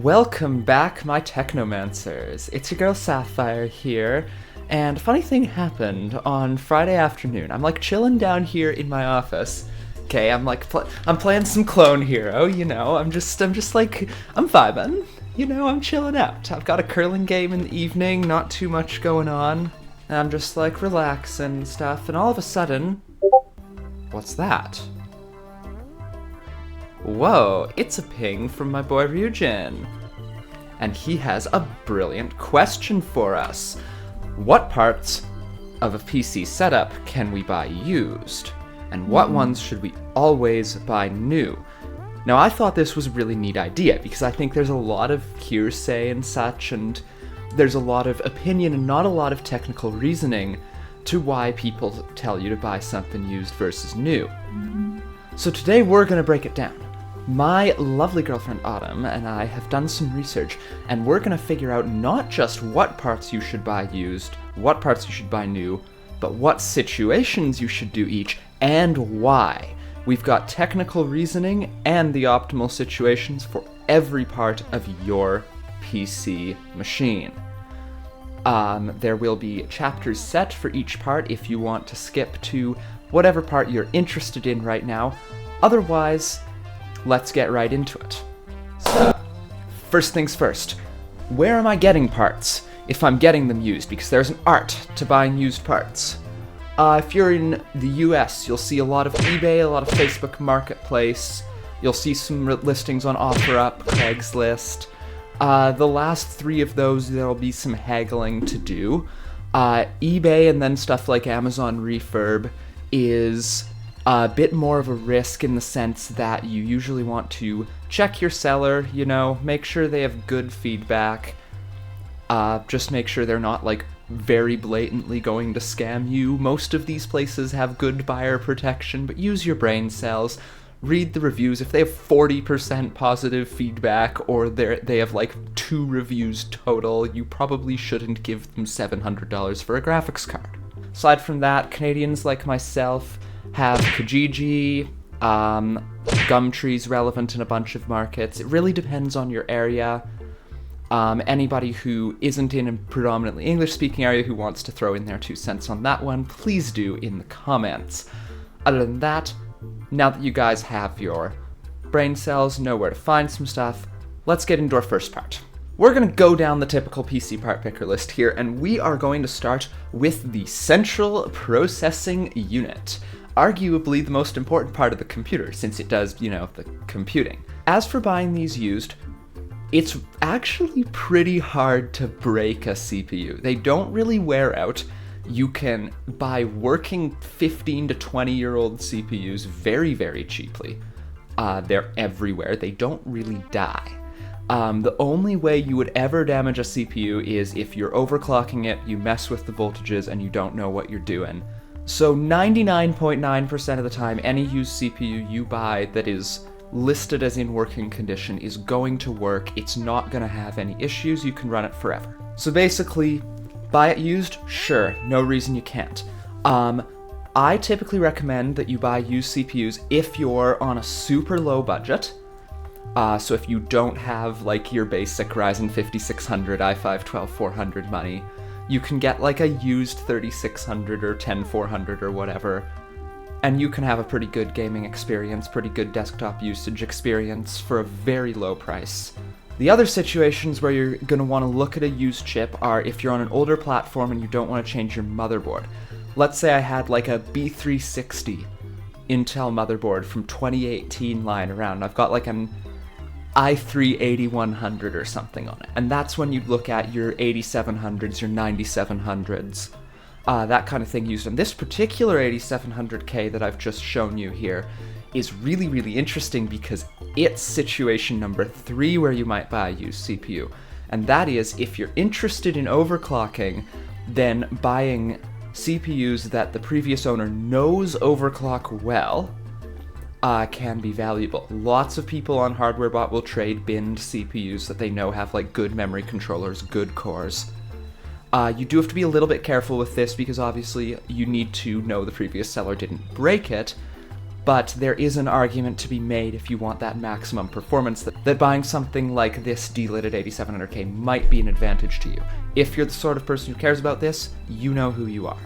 Welcome back, my technomancers. It's your girl Sapphire here, and a funny thing happened on Friday afternoon. I'm like chilling down here in my office. Okay, I'm like I'm playing some Clone Hero, you know. I'm just like I'm vibing. You know, I'm chilling out. I've got a curling game in the evening, not too much going on. And I'm just like relaxing and stuff, and all of a sudden, what's that? Whoa, it's a ping from my boy Ryujin. And he has a brilliant question for us. What parts of a PC setup can we buy used? And what ones should we always buy new? Now, I thought this was a really neat idea because I think there's a lot of hearsay and such, and there's a lot of opinion and not a lot of technical reasoning to why people tell you to buy something used versus new. So today we're going to break it down. My lovely girlfriend Autumn and I have done some research, and we're going to figure out not just what parts you should buy used, what parts you should buy new, but what situations you should do each, and why. We've got technical reasoning and the optimal situations for every part of your PC machine. There will be chapters set for each part if you want to skip to whatever part you're interested in right now. Otherwise, let's get right into it. So, first things first, where am I getting parts if I'm getting them used? Because there's an art to buying used parts. If you're in the US, you'll see a lot of eBay, a lot of Facebook Marketplace. You'll see some listings on OfferUp, Craigslist. The last three of those, there'll be some haggling to do. eBay and then stuff like Amazon Refurb is a bit more of a risk in the sense that you usually want to check your seller, you know, make sure they have good feedback. Just make sure they're not like very blatantly going to scam you. Most of these places have good buyer protection, but use your brain cells. Read the reviews. If they have 40% positive feedback or they have like 2 reviews total, you probably shouldn't give them $700 for a graphics card. Aside from that, Canadians like myself have Kijiji, Gumtree's relevant in a bunch of markets. It really depends on your area. Anybody who isn't in a predominantly English-speaking area who wants to throw in their 2 cents on that one, please do in the comments. Other than that, now that you guys have your brain cells, know where to find some stuff, let's get into our first part. We're going to go down the typical PC part picker list here, and we are going to start with the Central Processing Unit. Arguably the most important part of the computer, since it does, you know, the computing. As for buying these used, it's actually pretty hard to break a CPU. They don't really wear out. You can buy working 15 to 20-year-old CPUs very, very cheaply. They're everywhere. They don't really die. The only way you would ever damage a CPU is if you're overclocking it, you mess with the voltages, and you don't know what you're doing. So 99.9% of the time, any used CPU you buy that is listed as in working condition is going to work. It's not going to have any issues. You can run it forever. So basically, buy it used? Sure, no reason you can't. I typically recommend that you buy used CPUs if you're on a super low budget. So if you don't have like your basic Ryzen 5600, i5-12400 money, you can get like a used 3600 or 10400 or whatever, and you can have a pretty good gaming experience, pretty good desktop usage experience for a very low price. The other situations where you're going to want to look at a used chip are if you're on an older platform and you don't want to change your motherboard. Let's say I had like a B360 Intel motherboard from 2018 lying around. I've got like an i3-8100 or something on it. And that's when you look at your 8700s, your 9700s, that kind of thing used. And this particular 8700K that I've just shown you here is really, really interesting because it's situation number 3 where you might buy a used CPU. And that is, if you're interested in overclocking, then buying CPUs that the previous owner knows overclock well can be valuable. Lots of people on HardwareBot will trade binned CPUs that they know have like good memory controllers, good cores. You do have to be a little bit careful with this because obviously you need to know the previous seller didn't break it, but there is an argument to be made if you want that maximum performance that buying something like this D-Lit at 8700K might be an advantage to you. If you're the sort of person who cares about this, you know who you are.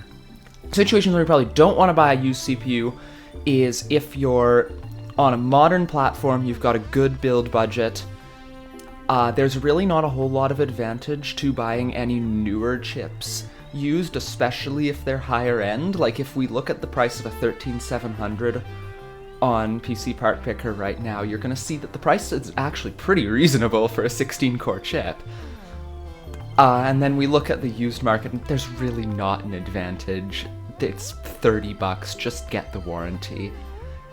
Situations where you probably don't want to buy a used CPU is if you're on a modern platform, you've got a good build budget. There's really not a whole lot of advantage to buying any newer chips used, especially if they're higher end. Like if we look at the price of a 13700 on PC Part Picker right now, you're going to see that the price is actually pretty reasonable for a 16-core chip. And then we look at the used market, and there's really not an advantage. It's $30, just get the warranty.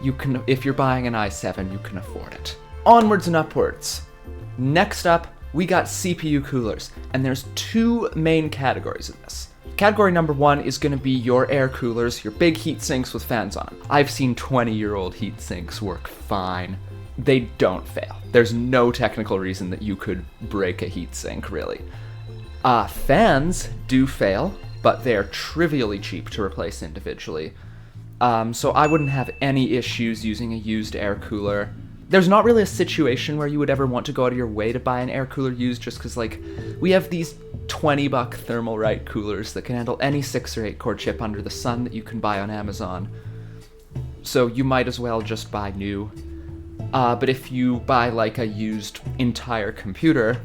You can, if you're buying an i7, you can afford it. Onwards and upwards. Next up, we got CPU coolers, and there's two main categories of this. Category number one is going to be your air coolers, your big heat sinks with fans on them. I've seen 20-year-old heat sinks work fine. They don't fail. There's no technical reason that you could break a heat sink, really. Fans do fail, but they're trivially cheap to replace individually. So I wouldn't have any issues using a used air cooler. There's not really a situation where you would ever want to go out of your way to buy an air cooler used, just because, like, we have these $20 Thermalright coolers that can handle any 6 or 8 core chip under the sun that you can buy on Amazon. So you might as well just buy new. But if you buy, like, a used entire computer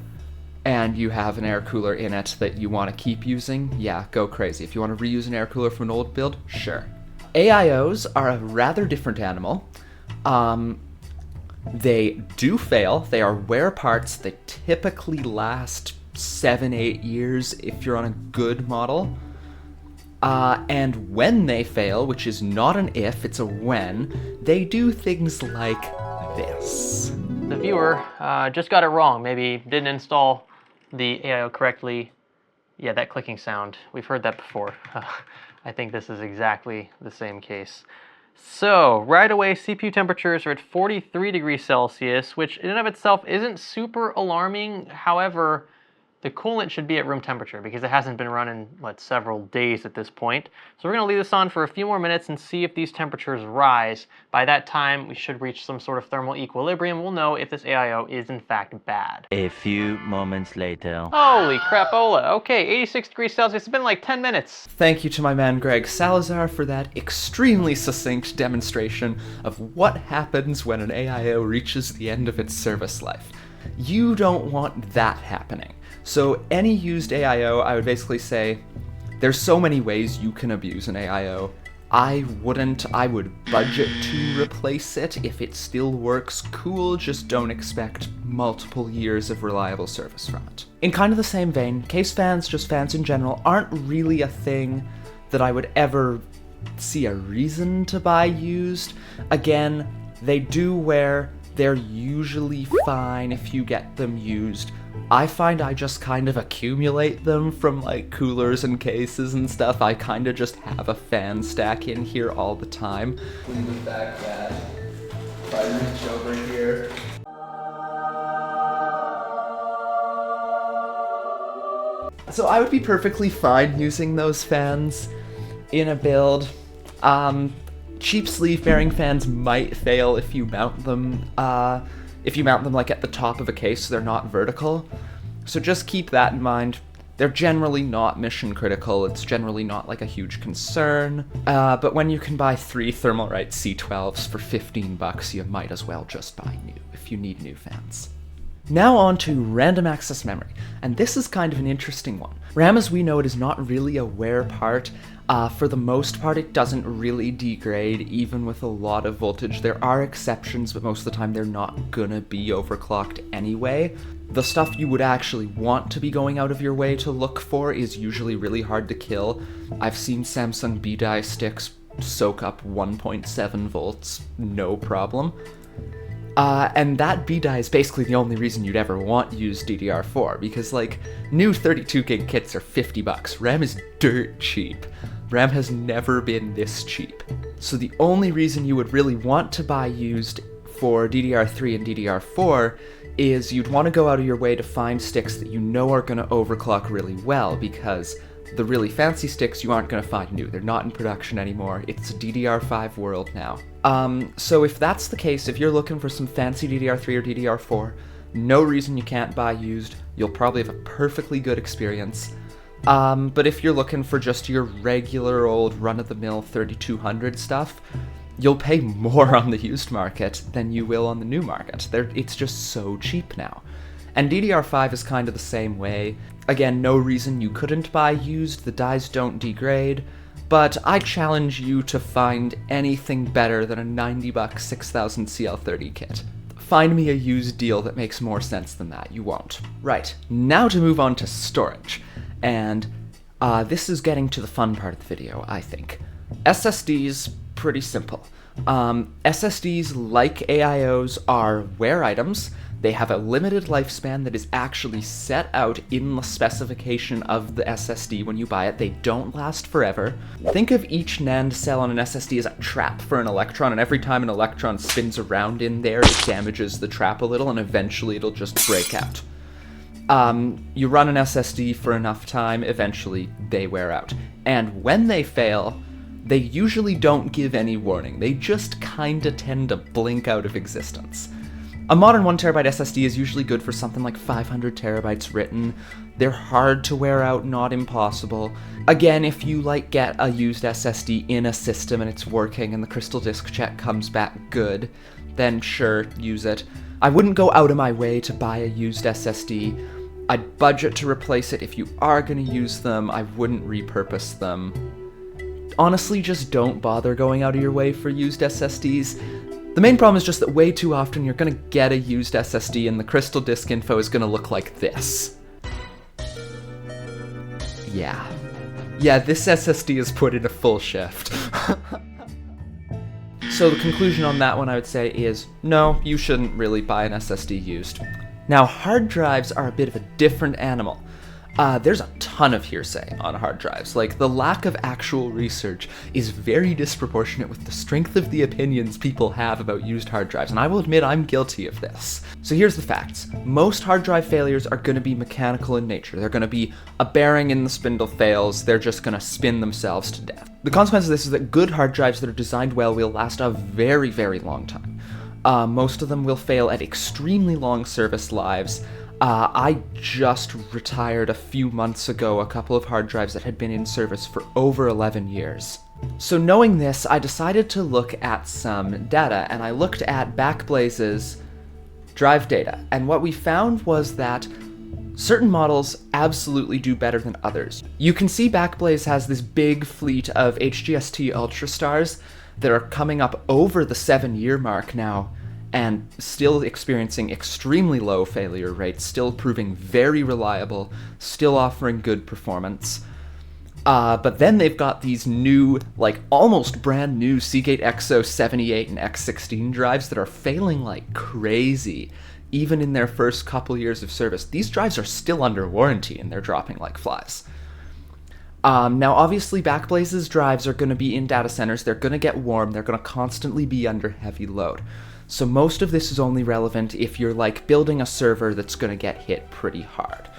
and you have an air cooler in it that you want to keep using, yeah, go crazy. If you want to reuse an air cooler from an old build, sure. AIOs are a rather different animal. They do fail. They are wear parts. They typically last 7-8 years if you're on a good model. And when they fail, which is not an if, it's a when, they do things like this. The viewer just got it wrong. Maybe didn't install the AIO correctly. Yeah, that clicking sound. We've heard that before. I think this is exactly the same case. So, right away, CPU temperatures are at 43 degrees Celsius, which in and of itself isn't super alarming. However, the coolant should be at room temperature because it hasn't been running, several days at this point. So we're going to leave this on for a few more minutes and see if these temperatures rise. By that time, we should reach some sort of thermal equilibrium. We'll know if this AIO is in fact bad. A few moments later. Holy crapola. Okay, 86 degrees Celsius. It's been like 10 minutes. Thank you to my man Greg Salazar for that extremely succinct demonstration of what happens when an AIO reaches the end of its service life. You don't want that happening. So any used AIO, I would basically say, there's so many ways you can abuse an AIO. I would budget to replace it. If it still works, cool, just don't expect multiple years of reliable service from it. In kind of the same vein, case fans, just fans in general, aren't really a thing that I would ever see a reason to buy used. Again, they do wear. They're usually fine if you get them used. I find I just kind of accumulate them from like coolers and cases and stuff. I kind of just have a fan stack in here all the time. Lean the back that. If I reach over here. So I would be perfectly fine using those fans in a build. Cheap sleeve bearing fans might fail if you mount them. If you mount them like at the top of a case, so they're not vertical. So just keep that in mind. They're generally not mission critical. It's generally not like a huge concern. But when you can buy 3 Thermalright C12s for $15, you might as well just buy new if you need new fans. Now on to random access memory, and this is kind of an interesting one. RAM, as we know it, is not really a wear part. For the most part, it doesn't really degrade, even with a lot of voltage. There are exceptions, but most of the time they're not gonna be overclocked anyway. The stuff you would actually want to be going out of your way to look for is usually really hard to kill. I've seen Samsung B-die sticks soak up 1.7 volts, no problem. And that B-die is basically the only reason you'd ever want used DDR4, because like, new 32 gig kits are $50. RAM is dirt cheap. RAM has never been this cheap. So the only reason you would really want to buy used for DDR3 and DDR4 is you'd want to go out of your way to find sticks that you know are going to overclock really well, because The really fancy sticks you aren't going to find new. They're not in production anymore. It's a DDR5 world now. So if that's the case, if you're looking for some fancy DDR3 or DDR4, no reason you can't buy used. You'll probably have a perfectly good experience. But if you're looking for just your regular old run-of-the-mill 3200 stuff, you'll pay more on the used market than you will on the new market. It's just so cheap now. And DDR5 is kind of the same way. Again, no reason you couldn't buy used, the dies don't degrade, but I challenge you to find anything better than a $90 6000 CL30 kit. Find me a used deal that makes more sense than that. You won't. Right, now to move on to storage. And this is getting to the fun part of the video, I think. SSDs, pretty simple. SSDs, like AIOs, are wear items. They have a limited lifespan that is actually set out in the specification of the SSD when you buy it. They don't last forever. Think of each NAND cell on an SSD as a trap for an electron, and every time an electron spins around in there, it damages the trap a little, and eventually it'll just break out. You run an SSD for enough time, eventually they wear out. And when they fail, they usually don't give any warning. They just kinda tend to blink out of existence. A modern 1TB SSD is usually good for something like 500 terabytes written. They're hard to wear out, not impossible. Again, if you get a used SSD in a system and it's working and the crystal disk check comes back good, then sure, use it. I wouldn't go out of my way to buy a used SSD. I'd budget to replace it if you are going to use them. I wouldn't repurpose them. Honestly, just don't bother going out of your way for used SSDs. The main problem is just that way too often you're going to get a used SSD and the crystal disk info is going to look like this. Yeah, this SSD is put in a full shift. So the conclusion on that one I would say is, no, you shouldn't really buy an SSD used. Now, hard drives are a bit of a different animal. There's a ton of hearsay on hard drives. Like, the lack of actual research is very disproportionate with the strength of the opinions people have about used hard drives, and I will admit I'm guilty of this. So here's the facts. Most hard drive failures are going to be mechanical in nature. They're going to be a bearing in the spindle fails, they're just going to spin themselves to death. The consequence of this is that good hard drives that are designed well will last a very, very long time. Most of them will fail at extremely long service lives. I just retired a few months ago a couple of hard drives that had been in service for over 11 years. So knowing this, I decided to look at some data, and I looked at Backblaze's drive data, and what we found was that certain models absolutely do better than others. You can see Backblaze has this big fleet of HGST Ultrastars that are coming up over the 7-year mark now, and still experiencing extremely low failure rates, still proving very reliable, still offering good performance. But then they've got these new, almost brand new Seagate XO 78 and X16 drives that are failing like crazy, even in their first couple years of service. These drives are still under warranty and they're dropping like flies. Now, obviously, Backblaze's drives are going to be in data centers, they're going to get warm, they're going to constantly be under heavy load. So most of this is only relevant if you're building a server that's going to get hit pretty hard.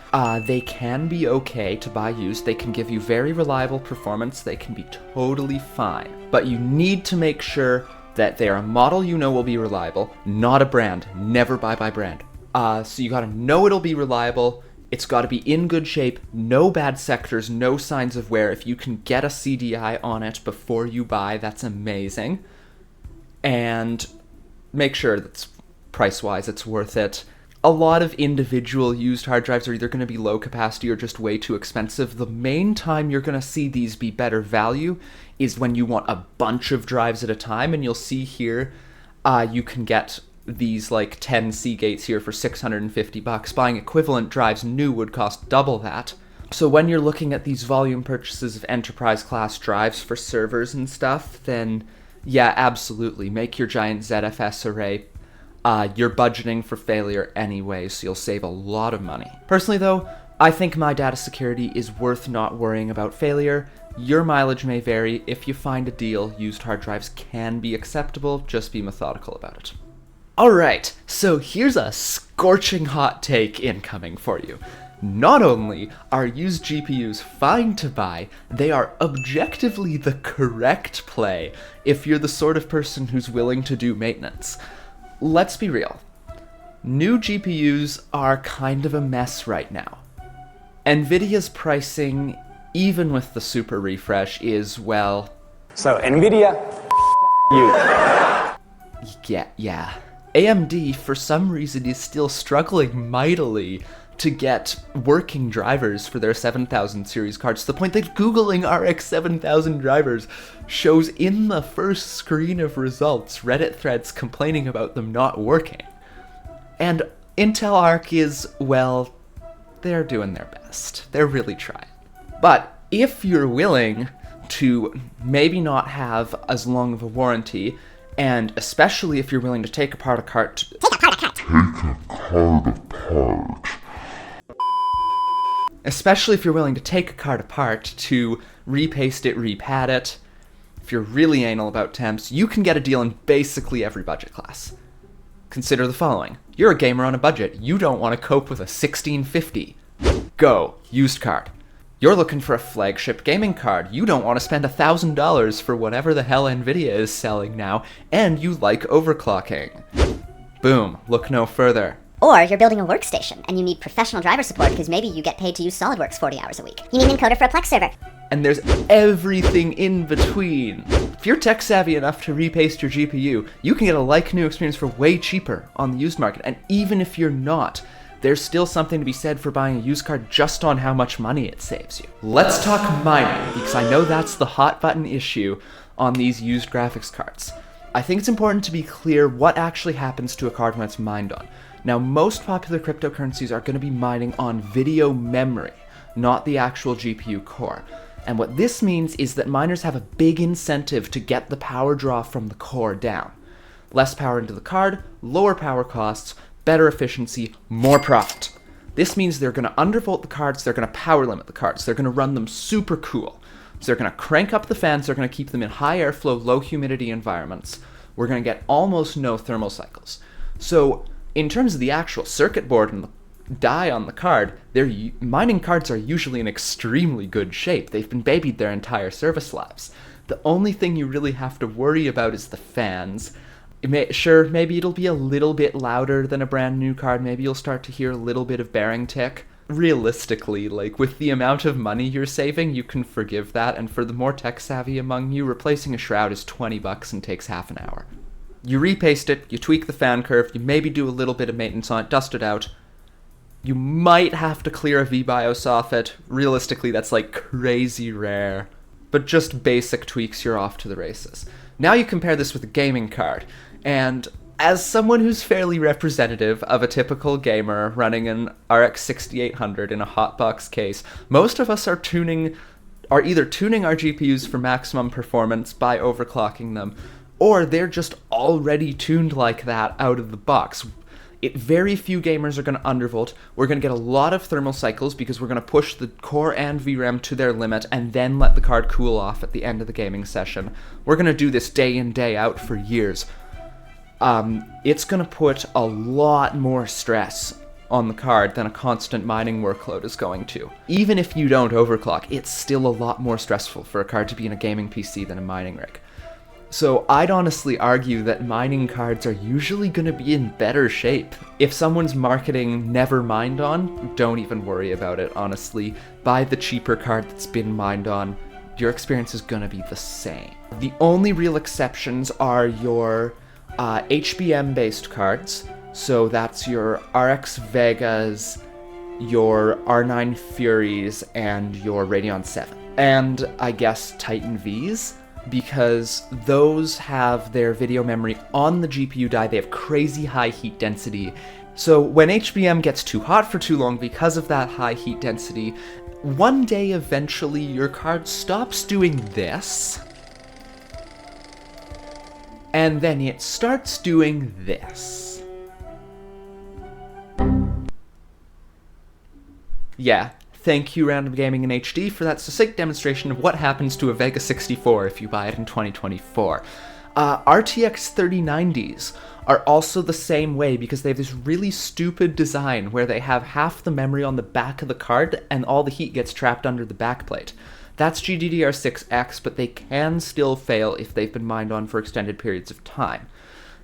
They can be okay to buy used, they can give you very reliable performance, they can be totally fine. But you need to make sure that they're a model you know will be reliable, not a brand. Never buy by brand. So you gotta know it'll be reliable, it's gotta be in good shape, no bad sectors, no signs of wear. If you can get a CDI on it before you buy, that's amazing. And make sure that price-wise it's worth it. A lot of individual used hard drives are either going to be low capacity or just way too expensive. The main time you're going to see these be better value is when you want a bunch of drives at a time, and you'll see here you can get these 10 Seagates here for $650. Buying equivalent drives new would cost double that. So when you're looking at these volume purchases of enterprise class drives for servers and stuff, then yeah, absolutely. Make your giant ZFS array. You're budgeting for failure anyway, so you'll save a lot of money. Personally though, I think my data security is worth not worrying about failure. Your mileage may vary. If you find a deal, used hard drives can be acceptable. Just be methodical about it. Alright, so here's a scorching hot take incoming for you. Not only are used GPUs fine to buy, they are objectively the correct play if you're the sort of person who's willing to do maintenance. Let's be real. New GPUs are kind of a mess right now. Nvidia's pricing, even with the super refresh, is, well... So, Nvidia, you. Yeah. AMD, for some reason, is still struggling mightily to get working drivers for their 7000 series cards, to the point that Googling RX 7000 drivers shows in the first screen of results Reddit threads complaining about them not working. And Intel Arc is, well, they're doing their best. They're really trying. But if you're willing to maybe not have as long of a warranty, and especially if you're willing to take apart a card Especially if you're willing to take a card apart to repaste it, repad it, if you're really anal about temps, you can get a deal in basically every budget class. Consider the following. You're a gamer on a budget. You don't want to cope with a 1650. Go. Used card. You're looking for a flagship gaming card. You don't want to spend $1,000 for whatever the hell Nvidia is selling now, and you like overclocking. Boom. Look no further. Or you're building a workstation and you need professional driver support because maybe you get paid to use SolidWorks 40 hours a week. You need an encoder for a Plex server. And there's everything in between. If you're tech savvy enough to repaste your GPU, you can get a like-new experience for way cheaper on the used market. And even if you're not, there's still something to be said for buying a used card just on how much money it saves you. Let's talk mining, because I know that's the hot button issue on these used graphics cards. I think it's important to be clear what actually happens to a card when it's mined on. Now, most popular cryptocurrencies are going to be mining on video memory, not the actual GPU core. And what this means is that miners have a big incentive to get the power draw from the core down. Less power into the card, lower power costs, better efficiency, more profit. This means they're going to undervolt the cards, they're going to power limit the cards, they're going to run them super cool. So they're going to crank up the fans, they're going to keep them in high airflow, low humidity environments. We're going to get almost no thermal cycles. So in terms of the actual circuit board and the die on the card, mining cards are usually in extremely good shape. They've been babied their entire service lives. The only thing you really have to worry about is the fans. Sure, maybe it'll be a little bit louder than a brand new card. Maybe you'll start to hear a little bit of bearing tick. Realistically, like, with the amount of money you're saving, you can forgive that, and for the more tech savvy among you, replacing a shroud is $20 and takes half an hour. You repaste it, you tweak the fan curve, you maybe do a little bit of maintenance on it, dust it out. You might have to clear a VBIOS soffit. Realistically, that's like crazy rare. But just basic tweaks, you're off to the races. Now you compare this with a gaming card, and as someone who's fairly representative of a typical gamer running an RX 6800 in a hotbox case, most of us are either tuning our GPUs for maximum performance by overclocking them, or they're just already tuned like that out of the box. Very few gamers are going to undervolt. We're going to get a lot of thermal cycles because we're going to push the core and VRAM to their limit and then let the card cool off at the end of the gaming session. We're going to do this day in, day out for years. It's going to put a lot more stress on the card than a constant mining workload is going to. Even if you don't overclock, it's still a lot more stressful for a card to be in a gaming PC than a mining rig. So I'd honestly argue that mining cards are usually going to be in better shape. If someone's marketing never mined on, don't even worry about it, honestly. Buy the cheaper card that's been mined on. Your experience is going to be the same. The only real exceptions are your HBM-based cards. So that's your RX Vegas, your R9 Furies, and your Radeon 7. And I guess Titan Vs, because those have their video memory on the GPU die. They have crazy high heat density. So when HBM gets too hot for too long because of that high heat density, one day eventually your card stops doing this, and then it starts doing this. Yeah. Thank you, Random Gaming in HD, for that succinct demonstration of what happens to a Vega 64 if you buy it in 2024. RTX 3090s are also the same way because they have this really stupid design where they have half the memory on the back of the card and all the heat gets trapped under the backplate. That's GDDR6X, but they can still fail if they've been mined on for extended periods of time.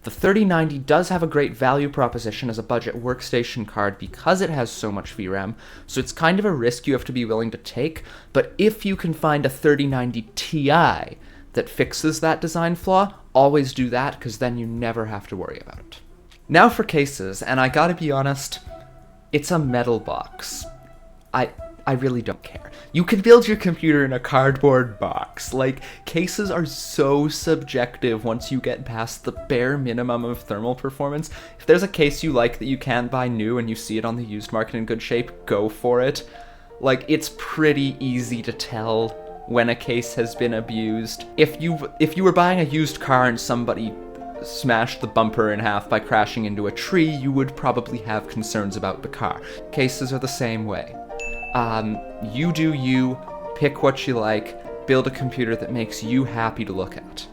The 3090 does have a great value proposition as a budget workstation card because it has so much VRAM, so it's kind of a risk you have to be willing to take, but if you can find a 3090 Ti that fixes that design flaw, always do that, because then you never have to worry about it. Now for cases, and I gotta be honest, it's a metal box. I really don't care. You can build your computer in a cardboard box. Like, cases are so subjective once you get past the bare minimum of thermal performance. If there's a case you like that you can buy new and you see it on the used market in good shape, go for it. Like, it's pretty easy to tell when a case has been abused. If you were buying a used car and somebody smashed the bumper in half by crashing into a tree, you would probably have concerns about the car. Cases are the same way. You do you, pick what you like, build a computer that makes you happy to look at.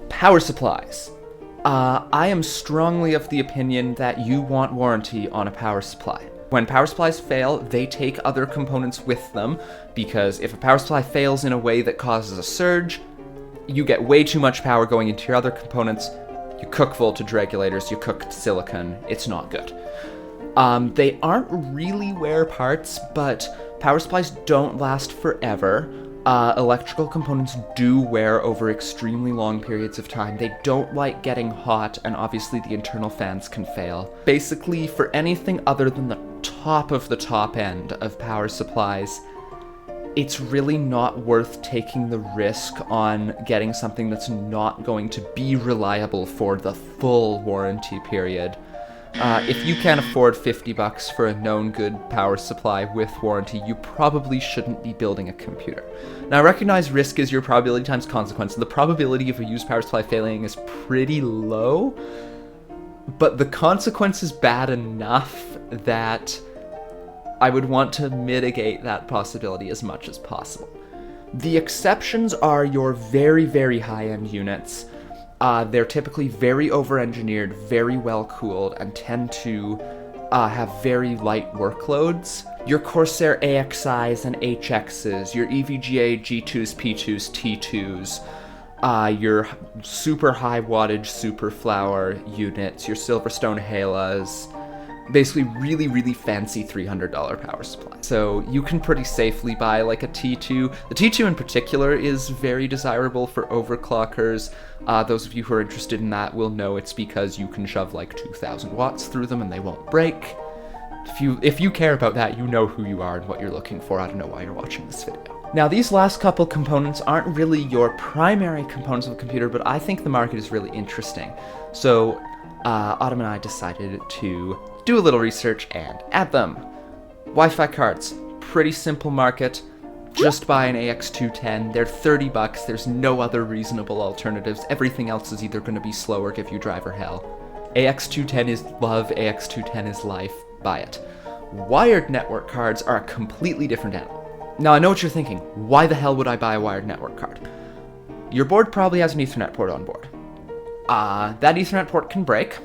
Power supplies. I am strongly of the opinion that you want warranty on a power supply. When power supplies fail, they take other components with them, because if a power supply fails in a way that causes a surge, you get way too much power going into your other components, you cook voltage regulators, you cook silicon, it's not good. They aren't really wear parts, but power supplies don't last forever. Electrical components do wear over extremely long periods of time. They don't like getting hot, and obviously the internal fans can fail. Basically, for anything other than the top of the top end of power supplies, it's really not worth taking the risk on getting something that's not going to be reliable for the full warranty period. If you can't afford $50 for a known good power supply with warranty, you probably shouldn't be building a computer. Now, I recognize risk is your probability times consequence, and the probability of a used power supply failing is pretty low, but the consequence is bad enough that I would want to mitigate that possibility as much as possible. The exceptions are your very, very high-end units. They're typically very over-engineered, very well-cooled, and tend to have very light workloads. Your Corsair AXIs and HXs, your EVGA G2s, P2s, T2s, your super high wattage Superflower units, your Silverstone Halas, basically really, really fancy $300 power supply. So you can pretty safely buy like a T2. The T2 in particular is very desirable for overclockers. Those of you who are interested in that will know it's because you can shove like 2,000 watts through them and they won't break. If you care about that, you know who you are and what you're looking for. I don't know why you're watching this video. Now, these last couple components aren't really your primary components of a computer, but I think the market is really interesting. So Autumn and I decided to do a little research and add them. Wi-Fi cards, pretty simple market. Just buy an AX210. They're $30. There's no other reasonable alternatives. Everything else is either going to be slow or give you driver hell. AX210 is love. AX210 is life. Buy it. Wired network cards are a completely different animal. Now, I know what you're thinking. Why the hell would I buy a wired network card? Your board probably has an Ethernet port on board. That Ethernet port can break.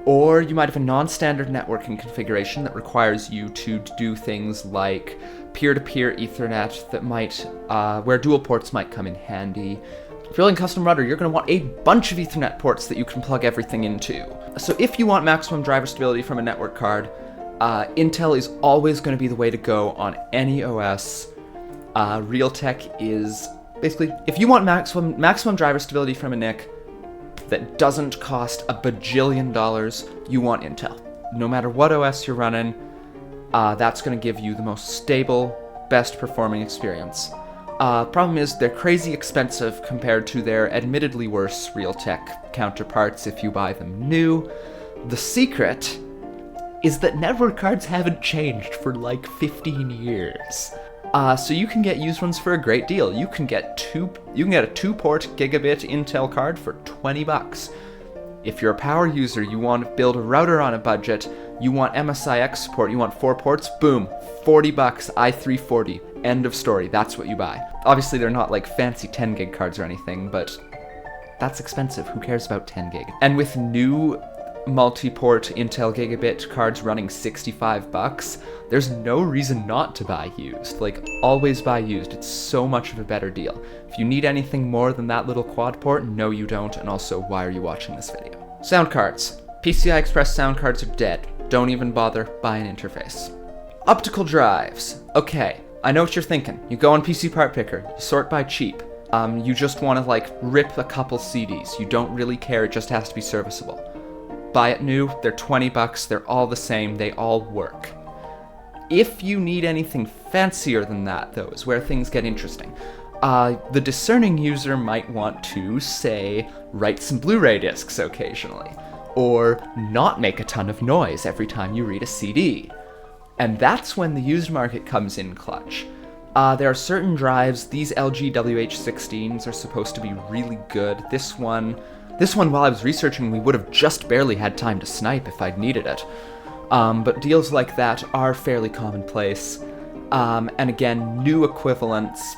Or you might have a non-standard networking configuration that requires you to do things like peer-to-peer Ethernet that might, where dual ports might come in handy. If you're building custom router, you're going to want a bunch of Ethernet ports that you can plug everything into. So if you want maximum driver stability from a network card, Intel is always going to be the way to go on any OS. Realtek is basically, if you want maximum driver stability from a NIC, that doesn't cost a bajillion dollars, you want Intel. No matter what OS you're running, that's going to give you the most stable, best performing experience. Problem is, they're crazy expensive compared to their admittedly worse Realtek counterparts if you buy them new. The secret is that network cards haven't changed for like 15 years. So you can get used ones for a great deal. You can get a 2-port gigabit Intel card for $20. If you're a power user, you want to build a router on a budget, you want MSIX support, you want 4 ports, boom, $40, i340, end of story, that's what you buy. Obviously they're not like fancy 10 gig cards or anything, but That's expensive. Who cares about 10 gig? And with new multi-port Intel Gigabit cards running $65, there's no reason not to buy used. Like, always buy used. It's so much of a better deal. If you need anything more than that little quad port, no you don't, and also, why are you watching this video? Sound cards. PCI Express sound cards are dead. Don't even bother, buy an interface. Optical drives. Okay, I know what you're thinking. You go on PC Part Picker, you sort by cheap. You just want to, like, rip a couple CDs. You don't really care, it just has to be serviceable. Buy it new, they're 20 bucks, they're all the same, they all work. If you need anything fancier than that, though, is where things get interesting. The discerning user might want to, say, write some Blu-ray discs occasionally, or not make a ton of noise every time you read a CD. And that's when the used market comes in clutch. There are certain drives, these LG WH16s are supposed to be really good. This one, while I was researching, we would have just barely had time to snipe if I'd needed it. But deals like that are fairly commonplace. And again, new equivalents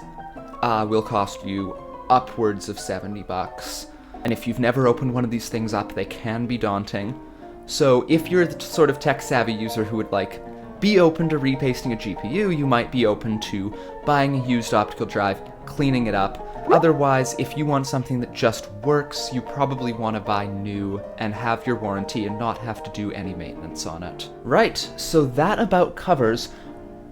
will cost you upwards of 70 bucks. And if you've never opened one of these things up, they can be daunting. So if you're the sort of tech-savvy user who would, like, be open to repasting a GPU, you might be open to buying a used optical drive, cleaning it up. Otherwise, if you want something that just works, you probably want to buy new and have your warranty and not have to do any maintenance on it. Right, so that about covers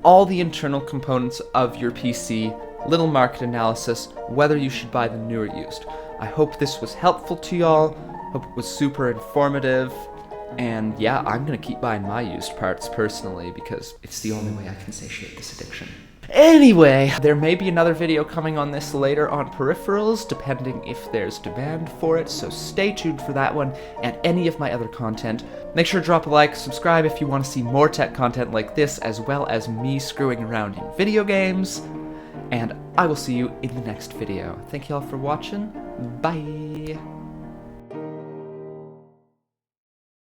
all the internal components of your PC, little market analysis, whether you should buy them new or used. I hope this was helpful to y'all, hope it was super informative, and yeah, I'm gonna keep buying my used parts personally because it's the only way I can satiate this addiction. Anyway, there may be another video coming on this later on peripherals, depending if there's demand for it, so stay tuned for that one and any of my other content. Make sure to drop a like, subscribe if you want to see more tech content like this, as well as me screwing around in video games, and I will see you in the next video. Thank you all for watching. Bye!